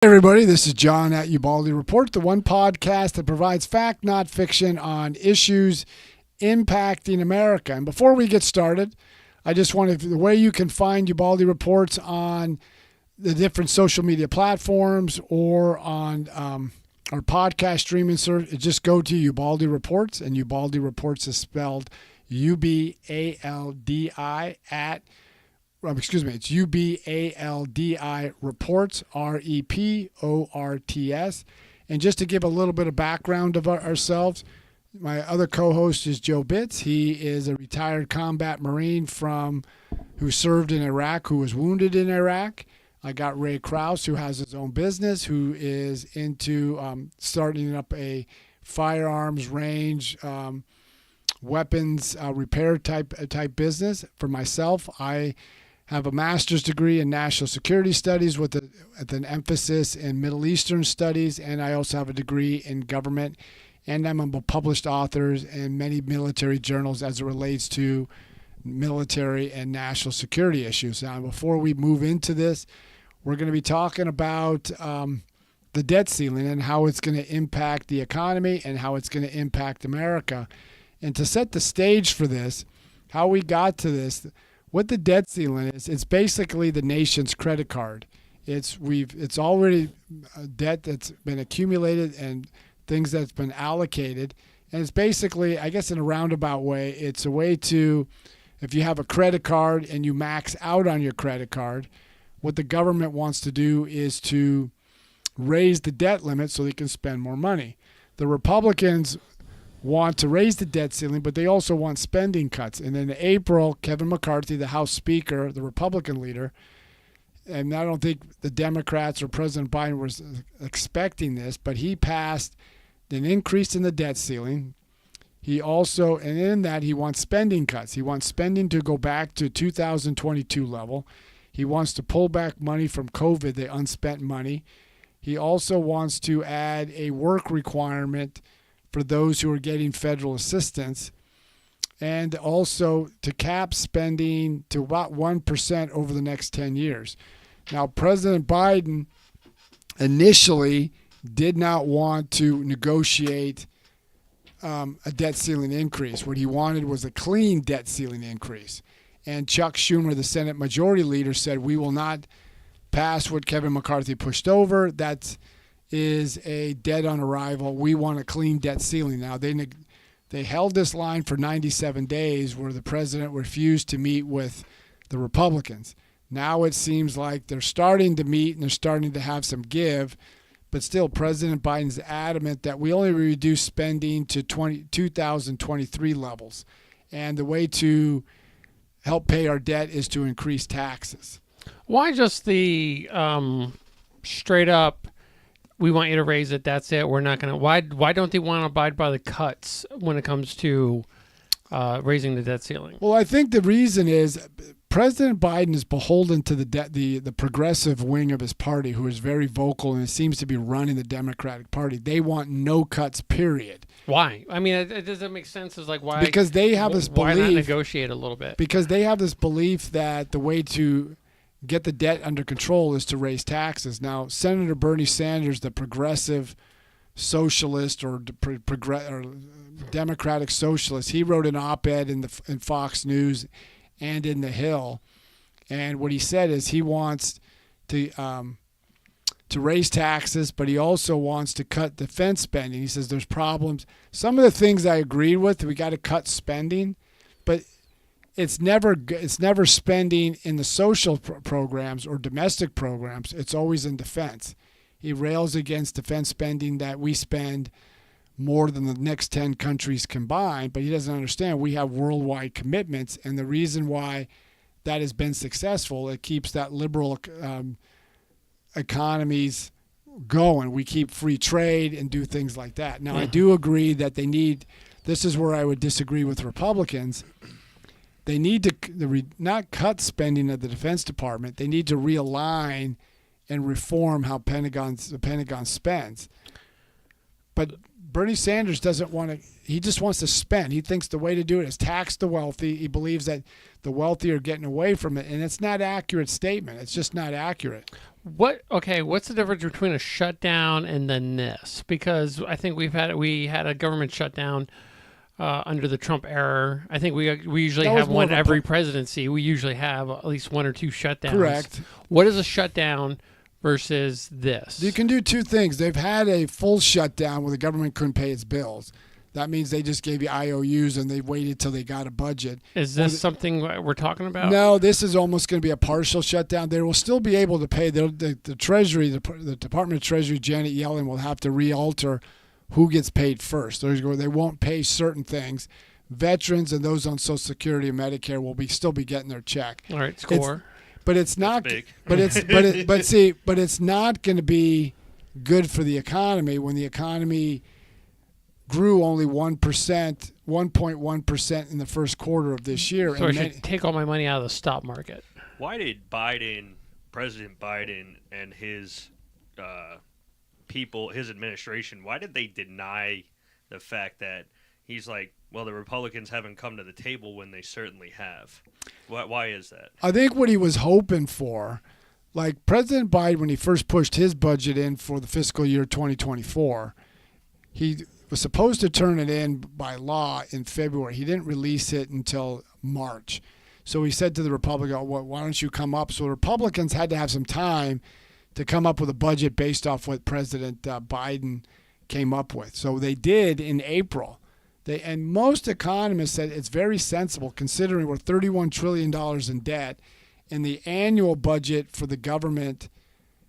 Hey everybody, this is John at Ubaldi Report, the one podcast that provides fact, not fiction, on issues impacting America. And before we get started, I just wanted the way you can find Ubaldi Reports on the different social media platforms or on our podcast streaming service. Just go to Ubaldi Reports, and Ubaldi Reports is spelled UBALDI at it's UBALDI Reports, REPORTS. And just to give a little bit of background of ourselves, my other co-host is Joe Bitts. He is a retired combat Marine who served in Iraq, who was wounded in Iraq. I got Ray Krause, who has his own business, who is into starting up a firearms range, weapons repair type business. For myself, I have a master's degree in national security studies with an emphasis in Middle Eastern studies, and I also have a degree in government, and I'm a published author in many military journals as it relates to military and national security issues. Now, before we move into this, we're going to be talking about the debt ceiling and how it's going to impact the economy and how it's going to impact America. And to set the stage for this, how we got to this, what the debt ceiling is, it's basically the nation's credit card. It's already debt that's been accumulated and things that's been allocated. And it's basically, I guess in a roundabout way, it's a way to, if you have a credit card and you max out on your credit card, what the government wants to do is to raise the debt limit so they can spend more money. The Republicans want to raise the debt ceiling, but they also want spending cuts. And in April, Kevin McCarthy, the House Speaker, the Republican leader, and I don't think the Democrats or President Biden was expecting this, but he passed an increase in the debt ceiling. He also, and in that, he wants spending cuts. He wants spending to go back to 2022 level. He wants to pull back money from COVID, the unspent money. He also wants to add a work requirement for those who are getting federal assistance, and also to cap spending to about 1% over the next 10 years. Now, President Biden initially did not want to negotiate a debt ceiling increase. What he wanted was a clean debt ceiling increase. And Chuck Schumer, the Senate Majority Leader, said, we will not pass what Kevin McCarthy pushed over. That is a dead on arrival. We want a clean debt ceiling. Now, they held this line for 97 days where the president refused to meet with the Republicans. Now it seems like they're starting to meet and they're starting to have some give, but still President Biden's adamant that we only reduce spending to 2023 levels. And the way to help pay our debt is to increase taxes. Why just the straight up, we want you to raise it, that's it, we're not going to... Why don't they want to abide by the cuts when it comes to raising the debt ceiling? Well, I think the reason is President Biden is beholden to the progressive wing of his party, who is very vocal and seems to be running the Democratic Party. They want no cuts, period. Why? I mean, it doesn't make sense. It's like, why? Because they have this belief... Why not negotiate a little bit? Because they have this belief that the way to get the debt under control is to raise taxes. Now, Senator Bernie Sanders, the progressive socialist or Democratic socialist, he wrote an op-ed in Fox News and in The Hill, and what he said is he wants to raise taxes, but he also wants to cut defense spending. He says there's problems. Some of the things I agree with, we got to cut spending, but it's never spending in the social programs or domestic programs. It's always in defense. He rails against defense spending that we spend more than the next 10 countries combined, but he doesn't understand we have worldwide commitments, and the reason why that has been successful, it keeps that liberal economies going. We keep free trade and do things like that. Now, I do agree that this is where I would disagree with Republicans. They need to not cut spending of the Defense Department. They need to realign and reform how the Pentagon spends. But Bernie Sanders doesn't want to. He just wants to spend. He thinks the way to do it is tax the wealthy. He believes that the wealthy are getting away from it, and it's not an accurate statement. It's just not accurate. What's the difference between a shutdown and then this? Because I think we had a government shutdown under the Trump era. I think we usually That was have more one of a every presidency. We usually have at least one or two shutdowns. Correct. What is a shutdown versus this? You can do two things. They've had a full shutdown where the government couldn't pay its bills. That means they just gave you IOUs and they waited till they got a budget. Is this something we're talking about? No, this is almost going to be a partial shutdown. They will still be able to pay. The Treasury, the Department of Treasury, Janet Yellen will have to re-alter who gets paid first. They won't pay certain things. Veterans and those on Social Security and Medicare will still be getting their check. All right, score. But it's not. Big. But it's not going to be good for the economy when the economy grew only 1%, 1.1% in the first quarter of this year. So I should take all my money out of the stock market. Why did President Biden, and his people, his administration, why did they deny the fact that he's like, well, the Republicans haven't come to the table when they certainly have? Why is that? I think what he was hoping for, like President Biden, when he first pushed his budget in for the fiscal year 2024, he was supposed to turn it in by law in February. He didn't release it until March. So he said to the Republicans, well, why don't you come up? So the Republicans had to have some time to come up with a budget based off what President Biden came up with. So they did in April. And most economists said it's very sensible considering we're $31 trillion in debt and the annual budget for the government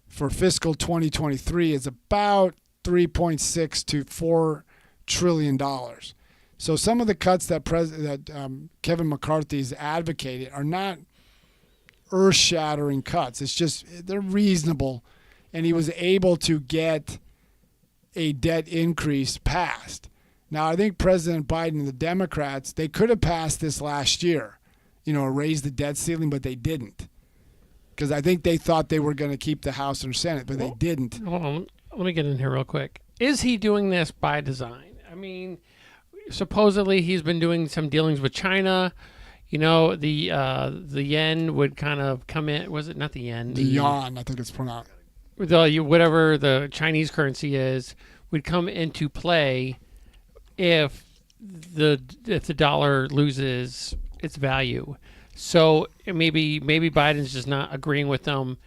for fiscal 2023 is about 3.6 to 4 trillion dollars. So some of the cuts that Kevin McCarthy is advocating are not earth-shattering cuts. It's just they're reasonable, and he was able to get a debt increase passed. Now I think President Biden and the Democrats, they could have passed this last year, raise the debt ceiling, but they didn't, because I think they thought they were going to keep the House and Senate, but they didn't. Hold on, let me get in here real quick. Is he doing this by design? I mean, supposedly he's been doing some dealings with China. The yen would kind of come in. Was it not the yen? The yuan, I think it's pronounced. Whatever the Chinese currency is, would come into play if the dollar loses its value. So maybe Biden's just not agreeing with them,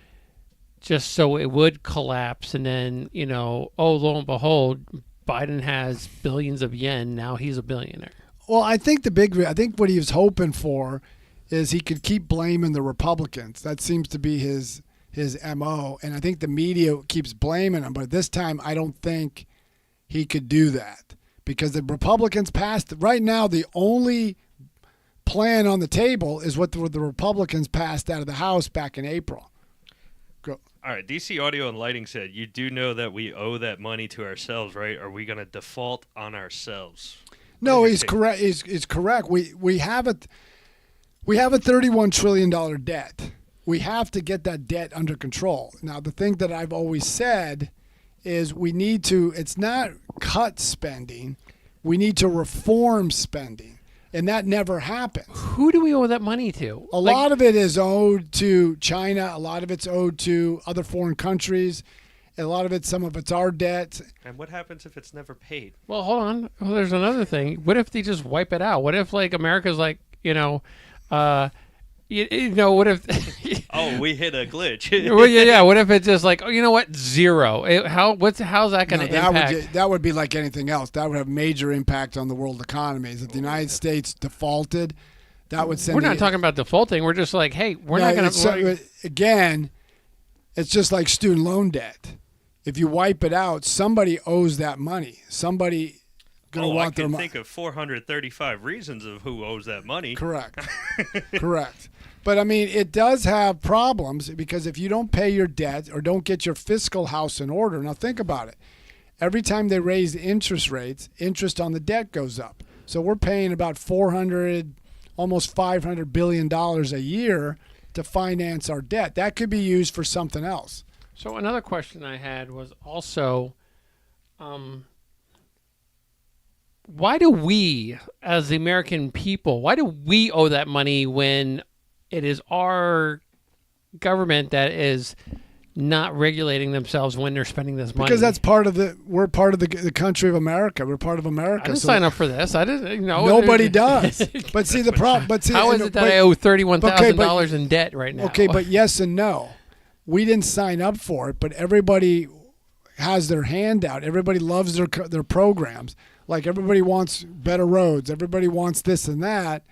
just so it would collapse, and then lo and behold, Biden has billions of yen. Now he's a billionaire. Well, I think what he was hoping for is he could keep blaming the Republicans. That seems to be his MO, and I think the media keeps blaming him. But this time, I don't think he could do that because the Republicans passed. Right now, the only plan on the table is what the Republicans passed out of the House back in April. Go. All right, DC Audio and Lighting said, you do know that we owe that money to ourselves, right? Are we going to default on ourselves? No, he's correct. He's correct. We have a $31 trillion debt. We have to get that debt under control. Now, the thing that I've always said is we need to, it's not cut spending, we need to reform spending. And that never happened. Who do we owe that money to? A lot of it is owed to China. A lot of it's owed to other foreign countries. A lot of it, some of it's our debt. And what happens if it's never paid? Well, hold on. Well, there's another thing. What if they just wipe it out? What if America's like, what if? Oh, we hit a glitch. Well, yeah. What if it's just like, you know what, zero? How's that going to impact? That would be like anything else. That would have major impact on the world economies. If the United States defaulted, that would send. We're not talking about defaulting. We're just like, hey, we're not going to. Again, it's just like student loan debt. If you wipe it out, somebody owes that money. Somebody going to want their money. I can think of 435 reasons of who owes that money. Correct. Correct. But, I mean, it does have problems because if you don't pay your debt or don't get your fiscal house in order, now think about it. Every time they raise interest rates, interest on the debt goes up. So we're paying about almost $500 billion a year to finance our debt. That could be used for something else. So another question I had was also, why do we, as the American people, why do we owe that money when it is our government that is not regulating themselves when they're spending this money? Because that's we're part of the country of America. We're part of America. I didn't so sign up for this. I didn't. nobody does. But see the problem. But see, How is it that I owe $31,000 in debt right now? Okay, but yes and no. We didn't sign up for it, but everybody has their hand out. Everybody loves their programs. Like everybody wants better roads. Everybody wants this and that.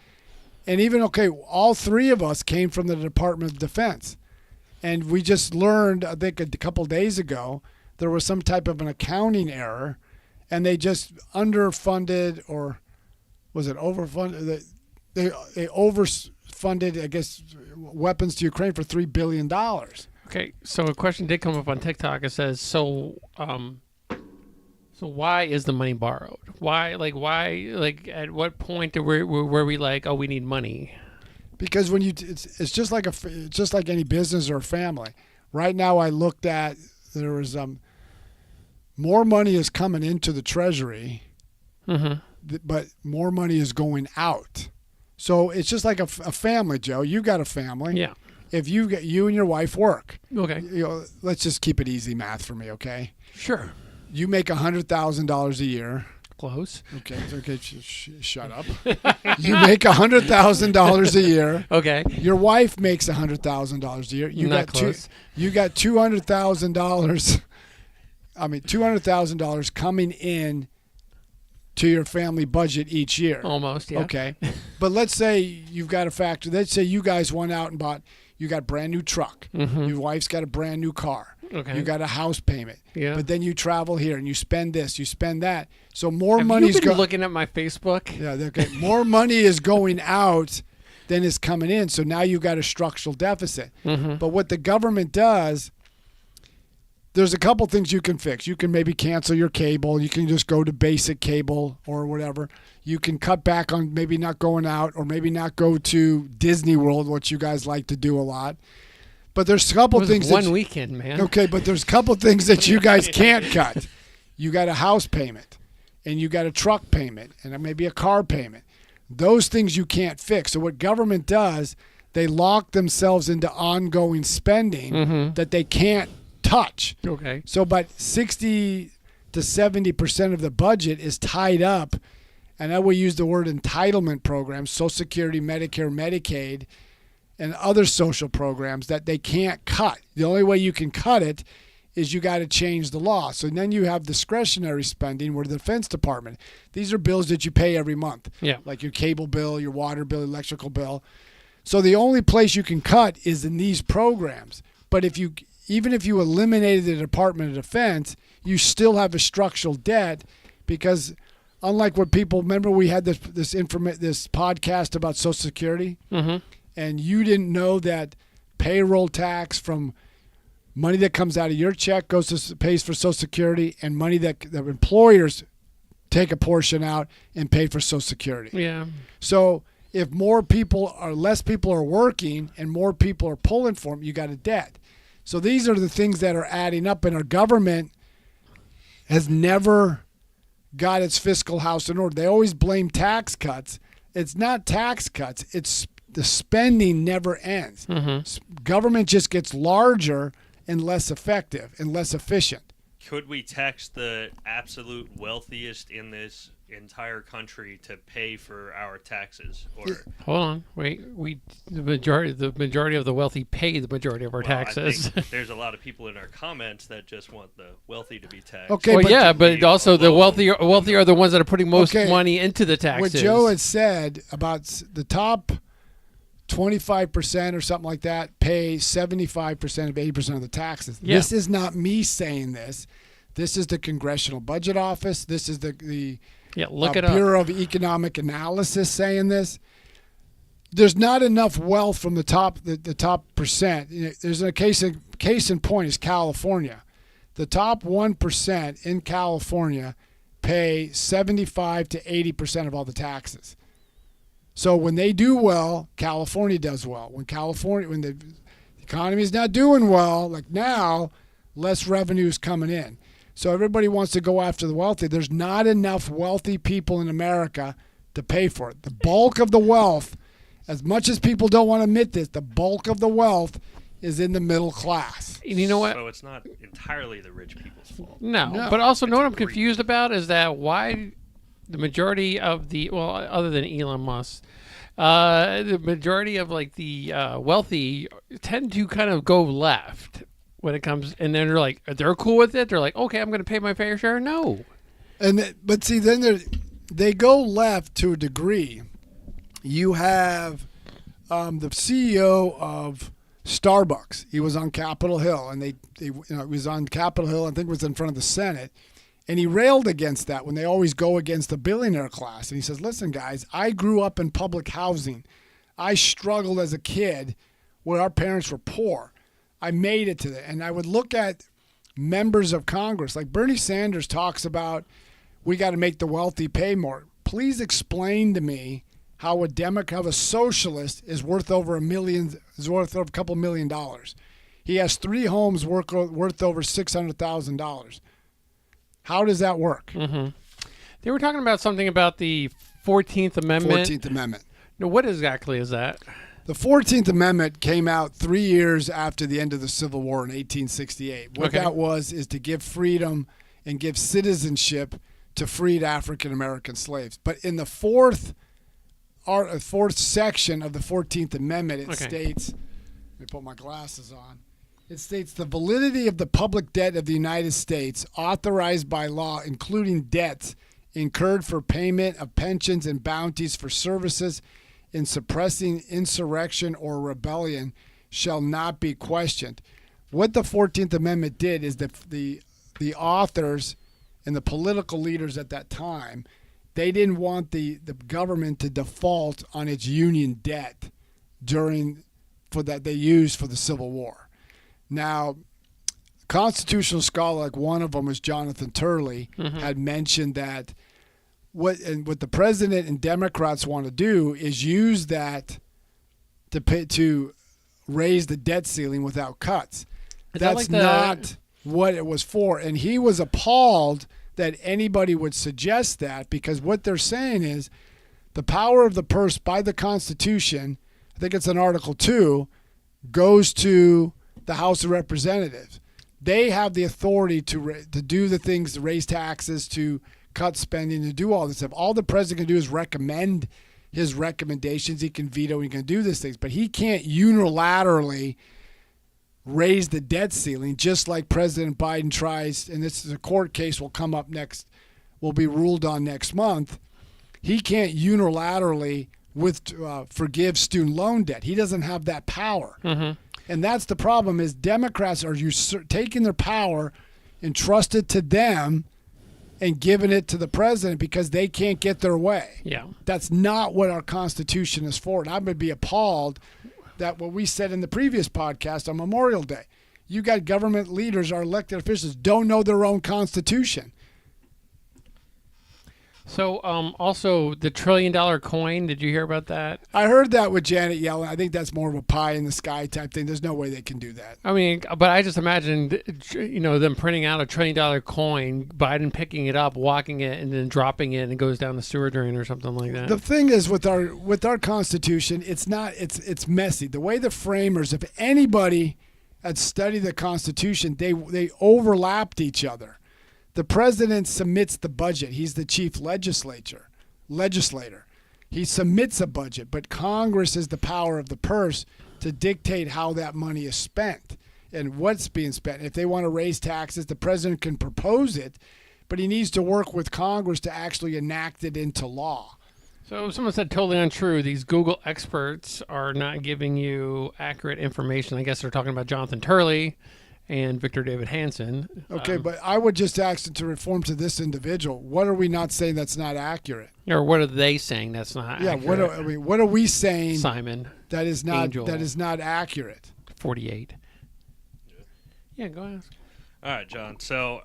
And even all three of us came from the Department of Defense. And we just learned, I think a couple days ago, there was some type of an accounting error, and they just underfunded, or was it overfunded? They overfunded, I guess, weapons to Ukraine for $3 billion. Okay, so a question did come up on TikTok. It says, so why is the money borrowed? Why, at what point were we like, oh, we need money? Because when it's just like any business or family. Right now, I looked at there was more money is coming into the Treasury, but more money is going out. So it's just like a family, Joe. You got a family. Yeah. If you and your wife work, okay. Let's just keep it easy math for me, okay? Sure. You make $100,000 a year. Close. Okay. Shut up. You make $100,000 a year. Okay. Your wife makes $100,000 a year. You Not got close. You got $200,000. I mean, $200,000 coming in to your family budget each year. Almost. Yeah. Okay. But let's say you've got a factor. Let's say you guys went out and bought. You got a brand new truck. Mm-hmm. Your wife's got a brand new car. Okay. You got a house payment. Yeah. But then you travel here and you spend this, you spend that. So more Have money's you been looking at my Facebook? Yeah, okay. More money is going out than is coming in. So now you've got a structural deficit. Mm-hmm. But what the government does, there's a couple things you can fix. You can maybe cancel your cable. You can just go to basic cable or whatever. You can cut back on maybe not going out, or maybe not go to Disney World, which you guys like to do a lot. But there's a couple things. One weekend, man. Okay, but there's a couple things that you guys can't cut. You got a house payment, and you got a truck payment, and maybe a car payment. Those things you can't fix. So what government does, they lock themselves into ongoing spending that they can't touch. Okay. So about 60 to 70% of the budget is tied up, and I will use the word entitlement programs, Social Security, Medicare, Medicaid, and other social programs that they can't cut. The only way you can cut it is you got to change the law. So then you have discretionary spending where the Defense Department, these are bills that you pay every month. Yeah. Like your cable bill, your water bill, electrical bill. So the only place you can cut is in these programs. But even if you eliminated the Department of Defense, you still have a structural debt, because unlike what people remember, we had this podcast about Social Security. Mm-hmm. And you didn't know that payroll tax from money that comes out of your check pays for Social Security, and money that the employers take a portion out and pay for Social Security. Yeah. So if less people are working and more people are pulling for them, you got a debt. So these are the things that are adding up, and our government has never got its fiscal house in order. They always blame tax cuts. It's not tax cuts. It's the spending never ends. Mm-hmm. Government just gets larger and less effective and less efficient. Could we tax the absolute wealthiest in this entire country to pay for our taxes? Or hold on, wait. The majority of the wealthy pay the majority of our taxes. I think there's a lot of people in our comments that just want the wealthy to be taxed. Okay, well, but also the wealthy are the ones that are putting most money into the taxes. What Joe had said about the top 25% or something like that pay 75% of 80% of the taxes. Yeah. This is not me saying this. This is the Congressional Budget Office. This is the Bureau of Economic Analysis saying this. There's not enough wealth from the top percent. There's a case in point is California. The top 1% in California pay 75 to 80% of all the taxes. So when they do well, California does well. When the economy is not doing well, like now, less revenue is coming in. So everybody wants to go after the wealthy. There's not enough wealthy people in America to pay for it. The bulk of the wealth, as much as people don't want to admit this, the bulk of the wealth is in the middle class. And you know what? So it's not entirely the rich people's fault. No. But also, know It's what I'm greed. confused about is that why the majority of other than Elon Musk, the majority of like the wealthy tend to kind of go left when it comes, and then they're cool with it. They're like, okay, I'm going to pay my fair share. No. But see, then they go left to a degree. You have the CEO of Starbucks. He was on Capitol Hill, and he was on Capitol Hill. I think it was in front of the Senate, and he railed against that when they always go against the billionaire class. And he says, "Listen, guys, I grew up in public housing. I struggled as a kid where our parents were poor. I made it to that." And I would look at members of Congress, like Bernie Sanders talks about, we got to make the wealthy pay more. Please explain to me how a socialist is worth over a couple $1 million. He has 3 homes worth over $600,000. How does that work? Mm-hmm. They were talking about something about the 14th Amendment. 14th Amendment. No, what exactly is that? The 14th Amendment came out 3 years after the end of the Civil War in 1868. What that is to give freedom and give citizenship to freed African American slaves. But in the fourth section of the 14th Amendment, it states, let me put my glasses on. It states the validity of the public debt of the United States authorized by law, including debts incurred for payment of pensions and bounties for services in suppressing insurrection or rebellion, shall not be questioned. What the 14th Amendment did is that the authors and the political leaders at that time, they didn't want the government to default on its union debt they used for the Civil War. Now, constitutional scholar, like one of them was Jonathan Turley, had mentioned that what the president and Democrats want to do is use that to raise the debt ceiling without cuts. That's not what it was for. And he was appalled that anybody would suggest that, because what they're saying is the power of the purse by the Constitution, I think it's in Article 2, goes to the House of Representatives. They have the authority to do the things, to raise taxes, to cut spending, to do all this stuff. All the president can do is recommend his recommendations. He can veto, he can do these things, but he can't unilaterally raise the debt ceiling, just like President Biden tries, and this is a court case will come up next, will be ruled on next month. He can't unilaterally forgive student loan debt. He doesn't have that power. And that's the problem, is Democrats are taking their power entrusted to them and giving it to the president because they can't get their way. Yeah. That's not what our Constitution is for. And I would be appalled that what we said in the previous podcast on Memorial Day, you got government leaders, our elected officials, don't know their own Constitution. So, also the $1 trillion coin. Did you hear about that? I heard that with Janet Yellen. I think that's more of a pie in the sky type thing. There's no way they can do that. I mean, but I just imagined, them printing out $1 trillion coin, Biden picking it up, walking it, and then dropping it, and it goes down the sewer drain or something like that. The thing is, with our Constitution, it's messy. The way the framers, if anybody had studied the Constitution, they overlapped each other. The president submits the budget. He's the chief legislator. He submits a budget, but Congress is the power of the purse to dictate how that money is spent and what's being spent. If they want to raise taxes, the president can propose it, but he needs to work with Congress to actually enact it into law. So someone said totally untrue. These Google experts are not giving you accurate information. I guess they're talking about Jonathan Turley and Victor David Hansen. Okay, but I would just ask them to reform to this individual. What are we not saying that's not accurate? Or what are they saying that's not accurate? What are we saying, Simon, that is not Angel. that is not accurate? 48. Yeah, go ahead. All right, John. So,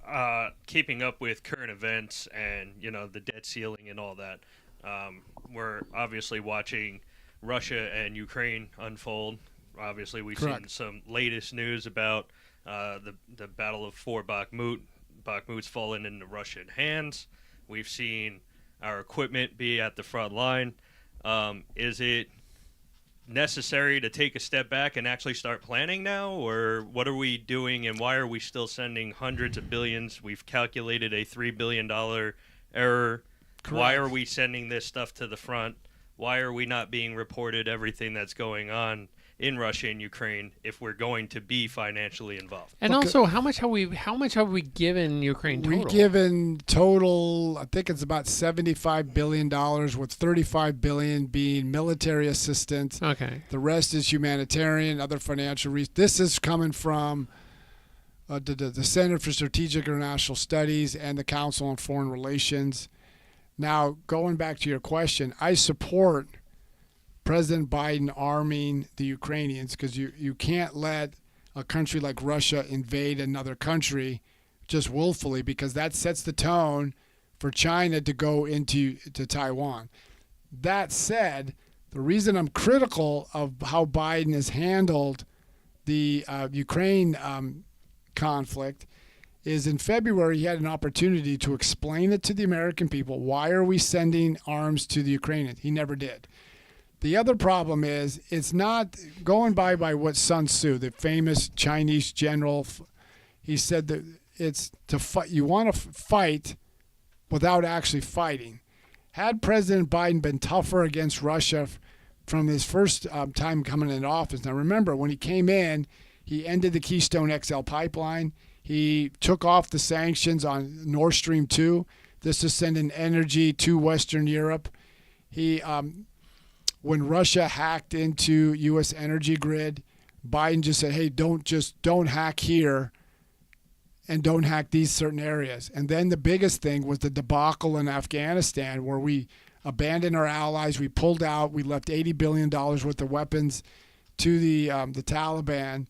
keeping up with current events and the debt ceiling and all that, we're obviously watching Russia and Ukraine unfold. Obviously, we've seen some latest news about the Battle of Fort Bakhmut. Bakhmut's fallen into Russian hands. We've seen our equipment be at the front line. Is it necessary to take a step back and actually start planning now, or what are we doing, and why are we still sending hundreds of billions? We've calculated a $3 billion error. Why are we sending this stuff to the front? Why are we not being reported everything that's going on in Russia and Ukraine if we're going to be financially involved? And also, how much have we given Ukraine total? We've given total, I think it's about $75 billion, with $35 billion being military assistance. Okay. The rest is humanitarian, other financial reasons. This is coming from the Center for Strategic International Studies and the Council on Foreign Relations. Now, going back to your question, I support President Biden arming the Ukrainians, because you can't let a country like Russia invade another country just willfully, because that sets the tone for China to go into Taiwan. That said, the reason I'm critical of how Biden has handled the Ukraine conflict is in February he had an opportunity to explain it to the American people. Why are we sending arms to the Ukrainians? He never did. The other problem is it's not going by what Sun Tzu, the famous Chinese general, he said that it's to fight. You want to fight without actually fighting. Had President Biden been tougher against Russia from his first time coming into office, now remember when he came in, he ended the Keystone XL pipeline. He took off the sanctions on Nord Stream 2. This is sending energy to Western Europe. He when Russia hacked into U.S. energy grid, Biden just said, hey, don't hack here and don't hack these certain areas. And then the biggest thing was the debacle in Afghanistan, where we abandoned our allies. We pulled out. We left $80 billion worth of weapons to the Taliban.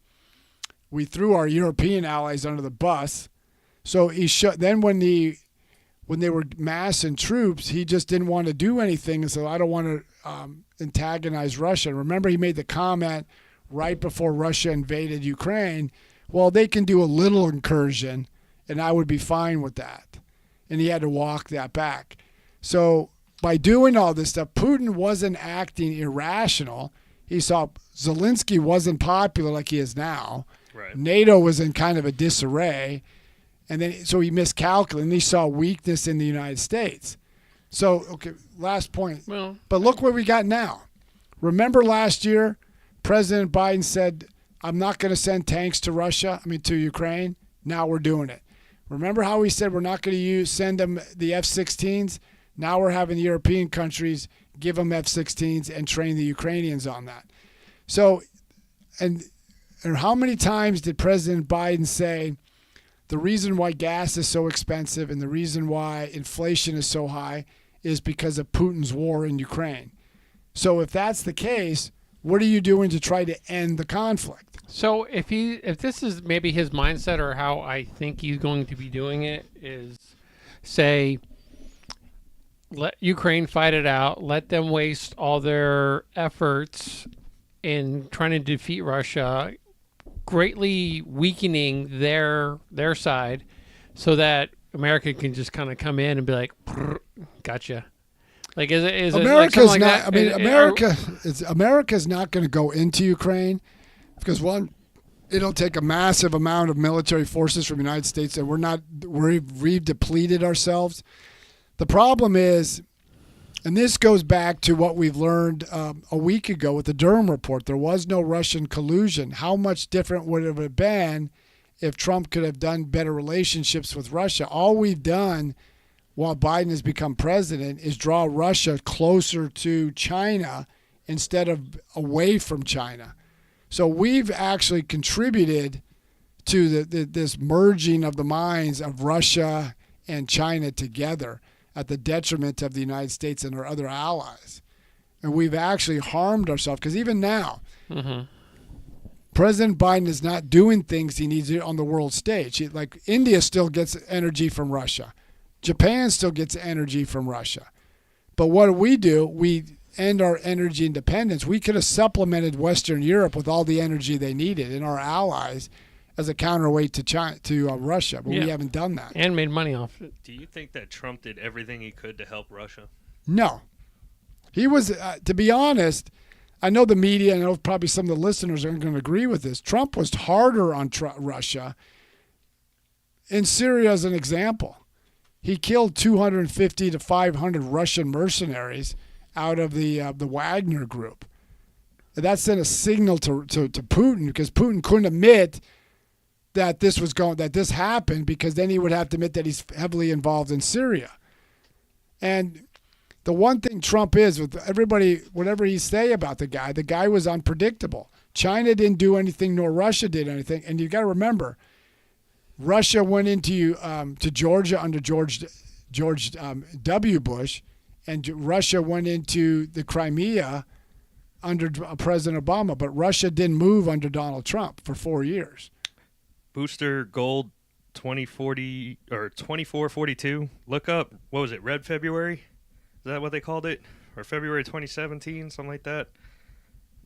We threw our European allies under the bus. So then when they were massing troops, he just didn't want to do anything. And so I don't want to antagonize Russia. Remember, he made the comment right before Russia invaded Ukraine, well, they can do a little incursion, and I would be fine with that. And he had to walk that back. So by doing all this stuff, Putin wasn't acting irrational. He saw Zelensky wasn't popular like he is now. Right. NATO was in kind of a disarray. And then so he miscalculated, and he saw weakness in the United States. So, okay, last point. Well, but look where we got now. Remember last year, President Biden said, I'm not going to send tanks to to Ukraine. Now we're doing it. Remember how he said we're not going to send them the F-16s? Now we're having the European countries give them F-16s and train the Ukrainians on that. So, and how many times did President Biden say the reason why gas is so expensive and the reason why inflation is so high is because of Putin's war in Ukraine? So if that's the case, what are you doing to try to end the conflict? so if this is maybe his mindset, or how I think he's going to be doing it, is say, let Ukraine fight it out, let them waste all their efforts in trying to defeat Russia, greatly weakening their side, so that America can just kind of come in and be like, gotcha. Like, is America's it like not. that? America's not going to go into Ukraine because one, it'll take a massive amount of military forces from the United States, and we've depleted ourselves. The problem is, and this goes back to what we've learned a week ago with the Durham report. There was no Russian collusion. How much different would it have been if Trump could have done better relationships with Russia? All we've done while Biden has become president is draw Russia closer to China instead of away from China. So we've actually contributed to this merging of the minds of Russia and China together at the detriment of the United States and our other allies. And we've actually harmed ourselves, because even now, President Biden is not doing things he needs to on the world stage. Like India still gets energy from Russia. Japan still gets energy from Russia. But what do? We end our energy independence. We could have supplemented Western Europe with all the energy they needed and our allies as a counterweight to Russia, but we haven't done that. And made money off it. Do you think that Trump did everything he could to help Russia? No. He was, to be honest, I know the media, and I know probably some of the listeners aren't going to agree with this. Trump was harder on Russia. In Syria, as an example, he killed 250 to 500 Russian mercenaries out of the Wagner group. And that sent a signal to Putin, because Putin couldn't admit that this happened, because then he would have to admit that he's heavily involved in Syria. And the one thing Trump is, with everybody, whatever he say about the guy was unpredictable. China didn't do anything, nor Russia did anything. And you got to remember, Russia went into to Georgia under George W. Bush, and Russia went into the Crimea under President Obama. But Russia didn't move under Donald Trump for 4 years. Booster Gold 2040 or 2442. Look up, what was it, Red February? Is that what they called it? Or February 2017, something like that?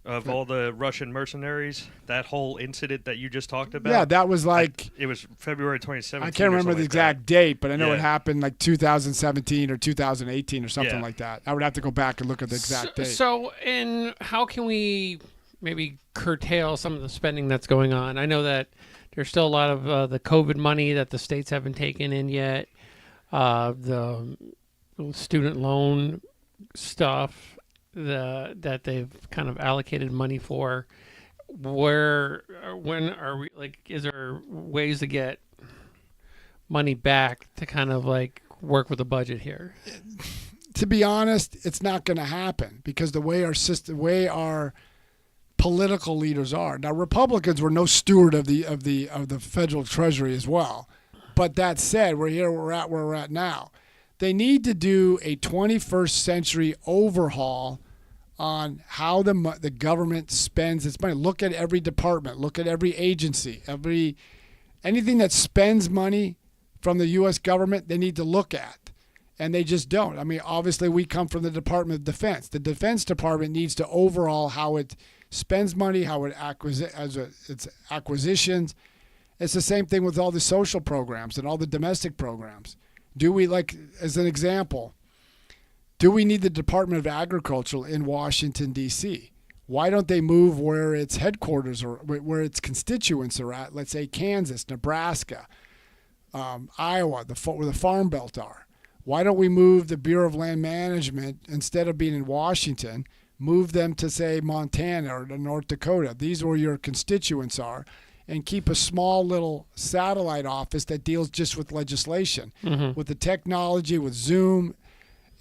Of all the Russian mercenaries, that whole incident that you just talked about. Yeah, that was like... it was February 2017. I can't remember the exact date, but I know Yeah. it happened like 2017 or 2018 or something like that. I would have to go back and look at the exact date. So, and how can we maybe curtail some of the spending that's going on? I know that there's still a lot of the COVID money that the states haven't taken in yet. The student loan stuff that they've kind of allocated money for. When are we, like, is there ways to get money back to kind of like work with the budget here? To be honest, it's not going to happen, because the way our political leaders are. Now, Republicans were no steward of the federal treasury as well. But that said, we're at where we're at now. They need to do a 21st century overhaul on how the government spends its money. Look at every department. Look at every agency. Anything that spends money from the U.S. government, they need to look at. And they just don't. I mean, obviously, we come from the Department of Defense. The Defense Department needs to overhaul how it spends money, how it its acquisitions. It's the same thing with all the social programs and all the domestic programs. Do we, like, as an example, do we need the Department of Agriculture in Washington, D.C.? Why don't they move where its headquarters or where its constituents are at? Let's say Kansas, Nebraska, Iowa, where the Farm Belt are. Why don't we move the Bureau of Land Management, instead of being in Washington, move them to, say, Montana or North Dakota? These are where your constituents are. And keep a small little satellite office that deals just with legislation. Mm-hmm. With the technology, with Zoom,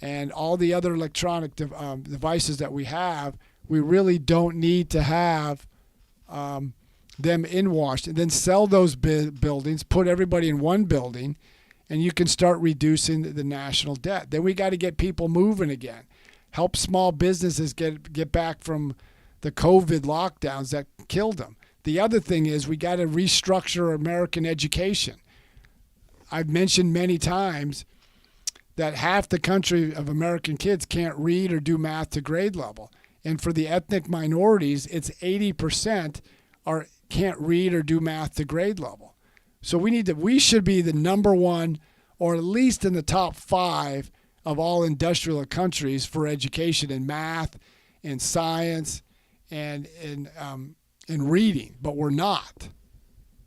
and all the other electronic devices that we have, we really don't need to have them in Washington. Then sell those buildings, put everybody in one building, and you can start reducing the national debt. Then we got to get people moving again. Help small businesses get back from the COVID lockdowns that killed them. The other thing is we got to restructure American education. I've mentioned many times that half the country of American kids can't read or do math to grade level. And for the ethnic minorities, it's 80% can't read or do math to grade level. So we should be the number one, or at least in the top 5 of all industrial countries for education in math, in science, and in reading, but we're not.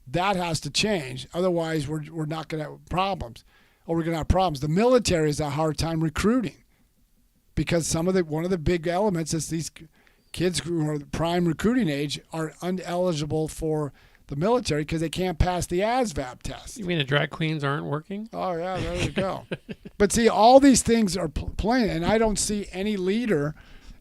That has to change. Otherwise, we're not going to have problems. Or we're going to have problems. The military has a hard time recruiting, because one of the big elements is these kids who are prime recruiting age are ineligible for the military because they can't pass the ASVAB test. You mean the drag queens aren't working? Oh, yeah, there you go. But see, all these things are playing, and I don't see any leader,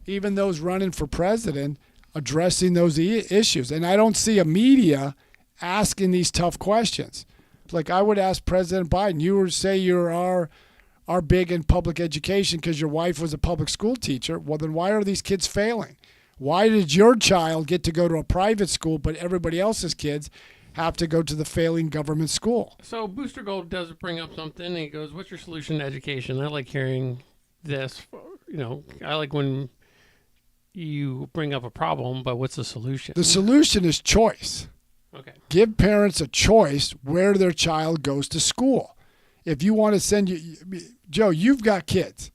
even those running for president, addressing those issues. And I don't see a media asking these tough questions. Like, I would ask President Biden, you are big in public education because your wife was a public school teacher. Well, then why are these kids failing? Why did your child get to go to a private school, but everybody else's kids have to go to the failing government school? So Booster Gold does bring up something. He goes, what's your solution to education? I like hearing this. I like when you bring up a problem, but what's the solution? The solution is choice. Okay. Give parents a choice where their child goes to school. If you want to send Joe, you've got kids.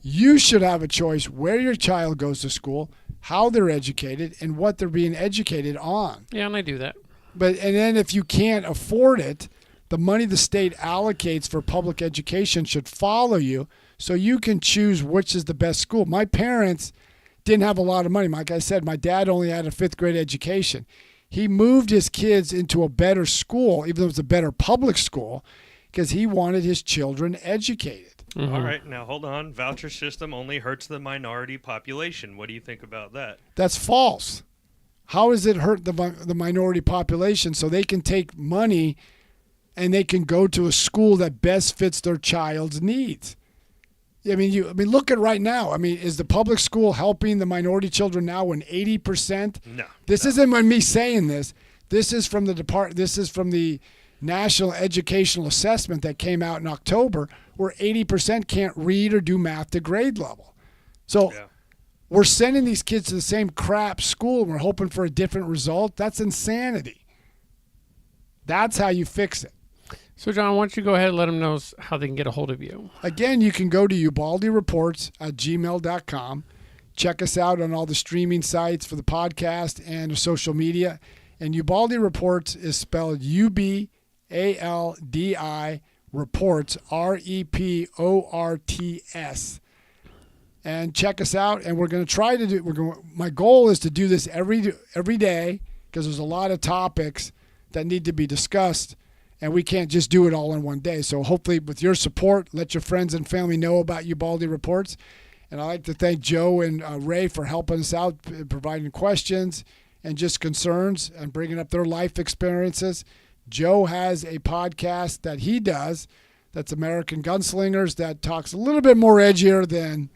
You should have a choice where your child goes to school. how they're educated and what they're being educated on. Yeah, and I do that. And then if you can't afford it, the money the state allocates for public education should follow you so you can choose which is the best school. My parents didn't have a lot of money. Like I said, my dad only had a 5th grade education. He moved his kids into a better school, even though it was a better public school, because he wanted his children educated. Mhm. All right, now hold on. Voucher system only hurts the minority population. What do you think about that? That's false. How does it hurt the minority population so they can take money and they can go to a school that best fits their child's needs? I mean, look at right now. I mean, is the public school helping the minority children now when 80%? No. This isn't me saying this. This is from the National Educational Assessment that came out in October, where 80% can't read or do math to grade level. So Yeah. we're sending these kids to the same crap school and we're hoping for a different result. That's insanity. That's how you fix it. So, John, why don't you go ahead and let them know how they can get a hold of you? Again, you can go to ubaldireports@gmail.com. Check us out on all the streaming sites for the podcast and the social media. And Ubaldi Reports is spelled UBALDI Reports, REPORTS. And check us out. And we're going to try to do. My goal is to do this every day because there's a lot of topics that need to be discussed. And we can't just do it all in one day. So hopefully with your support, let your friends and family know about Ubaldi Reports. And I'd like to thank Joe and Ray for helping us out, providing questions and just concerns and bringing up their life experiences. Joe has a podcast that he does that's American Gunslingers that talks a little bit more edgier than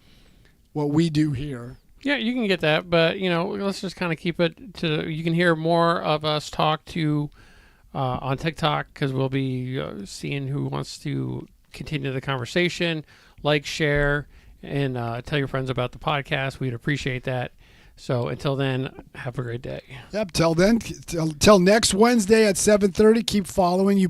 what we do here. Yeah, you can get that, but let's just kind of keep it to. You can hear more of us talk to on TikTok because we'll be seeing who wants to continue the conversation. Like, share, and tell your friends about the podcast. We'd appreciate that. So until then, have a great day. Yep. Till then, till next Wednesday at 7:30. Keep following you.